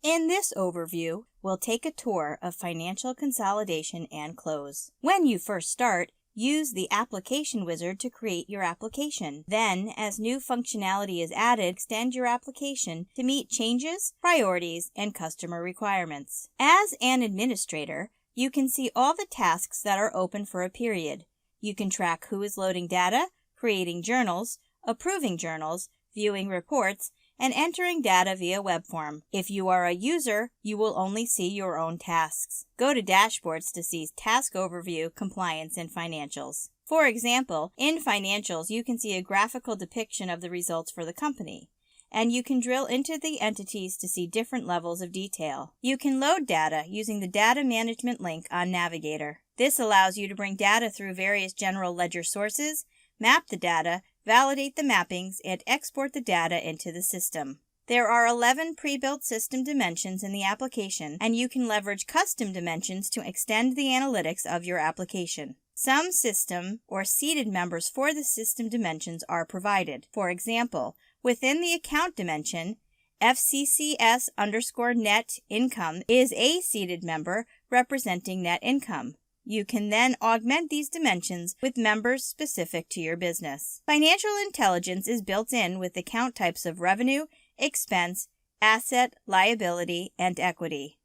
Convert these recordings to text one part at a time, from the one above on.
In this overview, we'll take a tour of Financial Consolidation and Close. When you first start, use the Application Wizard to create your application. Then, as new functionality is added, extend your application to meet changes, priorities, and customer requirements. As an administrator, you can see all the tasks that are open for a period. You can track who is loading data, creating journals, approving journals, viewing reports, and entering data via web form. If you are a user, you will only see your own tasks. Go to Dashboards to see Task Overview, Compliance, and Financials. For example, in Financials, you can see a graphical depiction of the results for the company, and you can drill into the entities to see different levels of detail. You can load data using the Data Management link on Navigator. This allows you to bring data through various general ledger sources, map the data, validate the mappings, and export the data into the system. There are 11 pre-built system dimensions in the application, and you can leverage custom dimensions to extend the analytics of your application. Some system or seeded members for the system dimensions are provided. For example, within the account dimension, FCCS_net income is a seeded member representing net income. You can then augment these dimensions with members specific to your business. Financial intelligence is built in with account types of revenue, expense, asset, liability, and equity.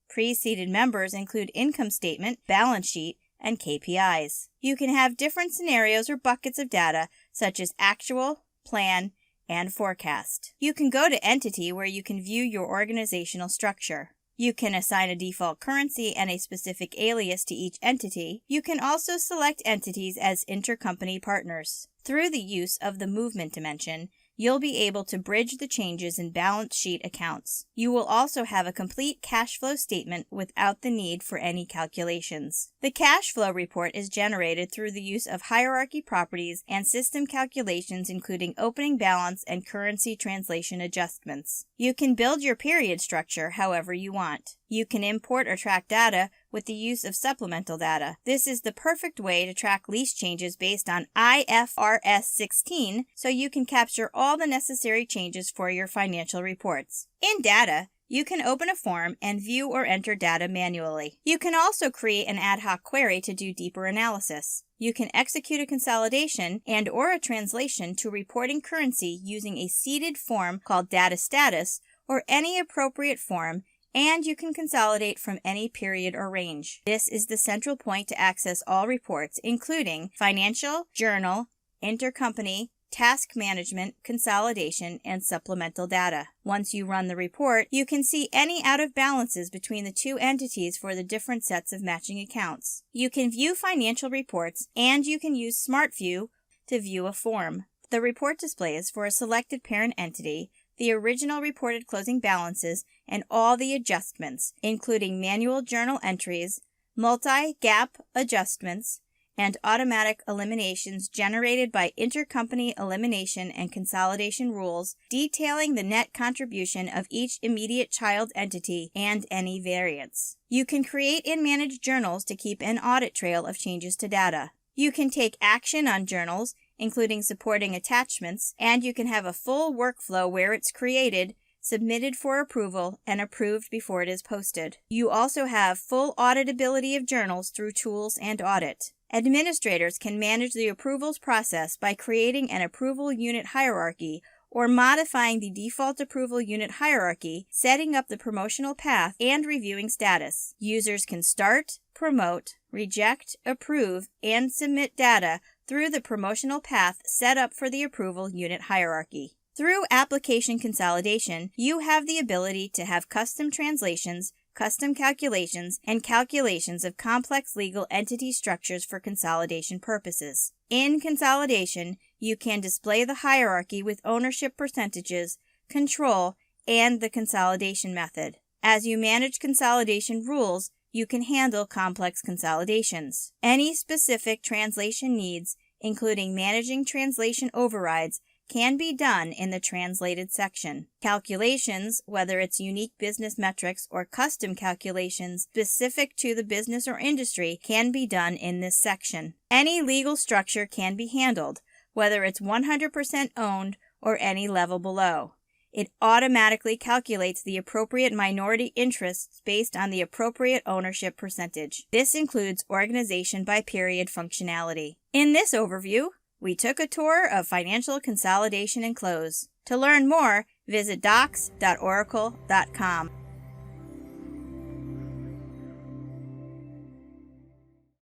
Pre-seeded members include income statement, balance sheet, and KPIs. You can have different scenarios or buckets of data such as actual, plan, and forecast. You can go to Entity where you can view your organizational structure. You can assign a default currency and a specific alias to each entity. You can also select entities as intercompany partners. Through the use of the Movement dimension, you'll be able to bridge the changes in balance sheet accounts. You will also have a complete cash flow statement without the need for any calculations. The cash flow report is generated through the use of hierarchy properties and system calculations including opening balance and currency translation adjustments. You can build your period structure however you want. You can import or track data with the use of supplemental data. This is the perfect way to track lease changes based on IFRS 16, so you can capture all the necessary changes for your financial reports. In Data, you can open a form and view or enter data manually. You can also create an ad hoc query to do deeper analysis. You can execute a consolidation and/or a translation to reporting currency using a seeded form called Data Status or any appropriate form, and you can consolidate from any period or range. This is the central point to access all reports, including financial, journal, intercompany, task management, consolidation, and supplemental data. Once you run the report, you can see any out of balances between the two entities for the different sets of matching accounts. You can view financial reports, and you can use Smart View to view a form. The report displays for a selected parent entity the original reported closing balances and all the adjustments, including manual journal entries, multi-GAAP adjustments, and automatic eliminations generated by intercompany elimination and consolidation rules, detailing the net contribution of each immediate child entity and any variance. You can create and manage journals to keep an audit trail of changes to data. You can take action on journals, including supporting attachments, and you can have a full workflow where it's created, submitted for approval, and approved before it is posted. You also have full auditability of journals through Tools and Audit. Administrators can manage the approvals process by creating an approval unit hierarchy or modifying the default approval unit hierarchy, setting up the promotional path, and reviewing status. Users can start, promote, reject, approve, and submit data through the promotional path set up for the approval unit hierarchy. Through application consolidation, you have the ability to have custom translations, custom calculations, and calculations of complex legal entity structures for consolidation purposes. In consolidation, you can display the hierarchy with ownership percentages, control, and the consolidation method. As you manage consolidation rules, you can handle complex consolidations. Any specific translation needs, including managing translation overrides, can be done in the Translated section. Calculations, whether it's unique business metrics or custom calculations specific to the business or industry, can be done in this section. Any legal structure can be handled, whether it's 100% owned or any level below. it automatically calculates the appropriate minority interests based on the appropriate ownership percentage. This includes organization by period functionality. In this overview, we took a tour of Financial Consolidation and Close. To learn more, visit docs.oracle.com.